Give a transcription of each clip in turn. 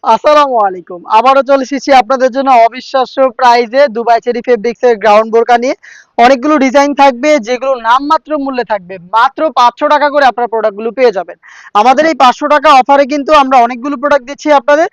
আসসালামু আলাইকুম। আবারও চলে এসেছি আপনাদের জন্য অবিশ্বাস্য প্রাইজে দুবাই চেরি ফেব্রিক্স এর গ্রাউন্ড বোরকা নিয়ে। অনেকগুলো ডিজাইন থাকবে যেগুলো নামমাত্র মূল্যে থাকবে। মাত্র ৳500 করে আপনারা প্রোডাক্টগুলো পেয়ে যাবেন। আমাদের এই ৳500 অফারে কিন্তু আমরা অনেকগুলো প্রোডাক্ট দিচ্ছি আপনাদের।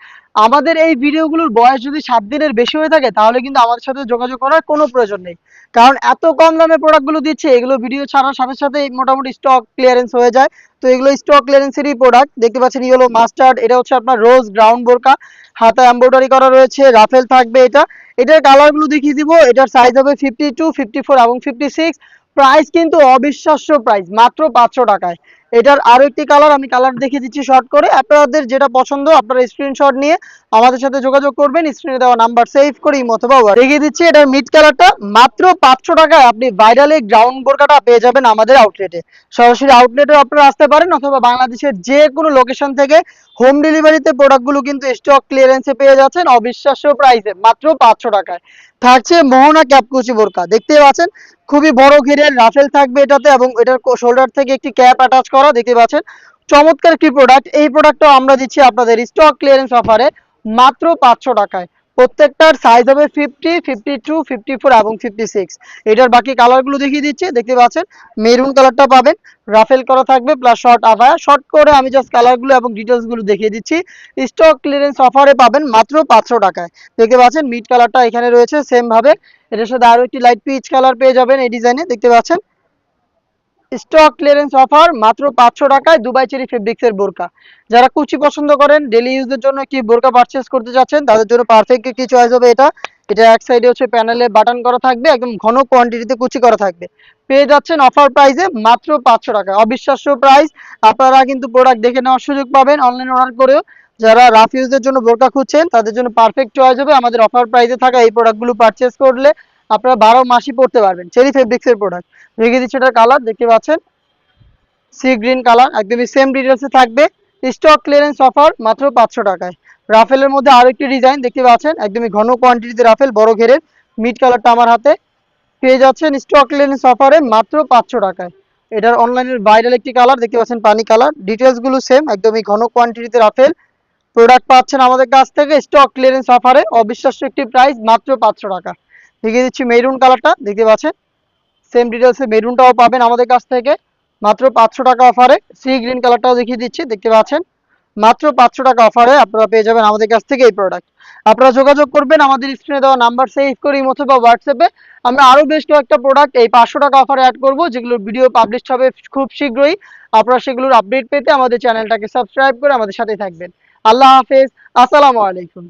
আমাদের এই ভিডিওগুলোর বয়স যদি 7 দিনের বেশি হয়ে থাকে তাহলে কিন্তু আমাদের সাথে যোগাযোগ করার কোনো প্রয়োজন নেই। কারণ এত কম দামে প্রোডাক্টগুলো দিচ্ছে এগুলো ভিডিও ছাড়ার সাথে সাথেই মোটামুটি স্টক ক্লিয়ারেন্স হয়ে যায়। তো এগুলো স্টক ক্লিয়ারেন্সেরই প্রোডাক্ট। দেখতে পাচ্ছেন ইয়েলো মাস্টার্ড, এটা হচ্ছে আপনার রোজ গ্রাউন্ড বোরকা, হাতায় এমব্রয়ডারি করা রয়েছে, রাফেল থাকবে এটা। এটার কালারগুলো দেখিয়ে দিব। এটার সাইজ হবে 52, 54 এবং 56। প্রাইস কিন্তু অবিশ্বাস্য প্রাইস, মাত্র ৳500। এটার আরো একটি কালার আমি কালার দেখিয়ে দিচ্ছি শর্ট করে। আপনাদের যেটা পছন্দ আপনারা স্ক্রিনশট নিয়ে আমাদের সাথে যোগাযোগ করবেন। স্ক্রিনে দেওয়া নাম্বার সেভ করে ইমো অথবা দেখিয়ে দিচ্ছি এটার মিড কালারটা। মাত্র ৳500 আপনি ভাইরালে গ্রাউন্ড বোরকাটা পেয়ে যাবেন আমাদের আউটলেটে। সরাসরি আউটলেটে আপনারা আসতে পারেন অথবা বাংলাদেশের যে কোনো লোকেশন থেকে হোম ডেলিভারিতে প্রোডাক্টগুলো কিন্তু স্টক ক্লিয়ারেন্সে পেয়ে যাচ্ছেন অবিশ্বাস্য প্রাইসে, মাত্র ৳500। থাকছে মোহনা ক্যাপকুচি বোরকা, দেখতেই পাচ্ছেন খুবই বড় ঘেরের রাফেল থাকবে এটাতে এবং এটার শোল্ডার থেকে একটি ক্যাপ অ্যাটাচ করা, দেখতে পাচ্ছেন চমৎকার একটি প্রোডাক্ট। এই প্রোডাক্টটাও আমরা দিচ্ছি আপনাদের স্টক ক্লিয়ারেন্স অফারে মাত্র ৳500। প্রত্যেকটার সাইজ হবে 50, 52, 54 এবং 56। এটার বাকি কালারগুলো দেখিয়ে দিচ্ছি। দেখতে পাচ্ছেন মেরুন কালারটা পাবেন, রাফেল করা থাকবে প্লাস শর্ট আভায়া। শর্ট করে আমি জাস্ট কালারগুলো এবং ডিটেলসগুলো দেখিয়ে দিচ্ছি। স্টক ক্লিয়ারেন্স অফারে পাবেন মাত্র ৳500। দেখতে পাচ্ছেন মিড কালারটা এখানে রয়েছে সেম ভাবে। এটার সাথে আরো একটি লাইট পিচ কালার পেয়ে যাবেন এই ডিজাইনে, দেখতে পাচ্ছেন। স্টক ক্লিয়ারেন্স অফার মাত্র ৳500 দুবাই চেরি ফেব্রিক্স এর বোরকা। যারা কুচি পছন্দ করেন, ডেইলি ইউজের জন্য কি বোরকা পারচেজ করতে যাচ্ছেন তাদের জন্য পারফেক্ট একটি চয়েস হবে এটা। এটা এক সাইডে হচ্ছে প্যানেলে বাটন করা থাকবে, একদম ঘন কোয়ান্টিটিতে কুচি করা থাকবে। পেয়ে যাচ্ছেন অফার প্রাইসে মাত্র ৳500। অবিশ্বাস্য প্রাইস। আপনারা কিন্তু প্রোডাক্ট দেখে নেওয়ার সুযোগ পাবেন অনলাইন অর্ডার করেও। যারা রাফ ইউজের জন্য বোরকা খুঁজছেন তাদের জন্য পারফেক্ট চয়েস হবে আমাদের অফার প্রাইসে থাকা এই প্রোডাক্টগুলো পারচেজ করলে। আপনারা 12 মাসই পড়তে পারবেন। চেরি ফেব্রিক্স এর প্রোডাক্ট রেখে দিচ্ছি। এটার কালার দেখতে পাচ্ছেন সি গ্রিন কালার, একদমই সেম ডিটেলসে থাকবে। স্টক ক্লিয়ারেন্স অফার মাত্র ৳500। রাফেলের মধ্যে আরেকটি ডিজাইন দেখতে পাচ্ছেন, একদমই ঘন কোয়ান্টিটিতে রাফেল বড় ঘেরের। মিড কালারটা আমার হাতে পেয়ে যাচ্ছেন স্টক ক্লিয়ারেন্স অফারে মাত্র ৳500। এটার অনলাইনের ভাইরাল একটি কালার দেখতে পাচ্ছেন পানি কালার। ডিটেলসগুলো সেম, একদমই ঘন কোয়ান্টিটিতে রাফেল প্রোডাক্ট পাচ্ছেন আমাদের কাছ থেকে স্টক ক্লিয়ারেন্স অফারে। অবিশ্বাস্য একটি প্রাইস, মাত্র ৳500। দেখিয়ে দিচ্ছি মেরুন কালারটা, দেখতে পাচ্ছেন সেম ডিটেলসে মেরুনটাও পাবেন আমাদের কাছ থেকে মাত্র ৳500 অফারে। সি গ্রিন কালারটাও দেখিয়ে দিচ্ছি, দেখতে পাচ্ছেন মাত্র ৳500 অফারে আপনারা পেয়ে যাবেন আমাদের কাছ থেকে এই প্রোডাক্ট। আপনারা যোগাযোগ করবেন আমাদের স্ক্রিনে দেওয়া নাম্বার সেভ করে ইমো অথবা হোয়াটসঅ্যাপে। আমরা আরো বেশ কয়েকটা প্রোডাক্ট এই ৳500 অফারে অ্যাড করব যেগুলোর ভিডিও পাবলিশ হবে খুব শীঘ্রই। আপনারা সেগুলোর আপডেট পেতে আমাদের চ্যানেলটাকে সাবস্ক্রাইব করে আমাদের সাথে থাকবেন। আল্লাহ হাফেজ, আসসালামু আলাইকুম।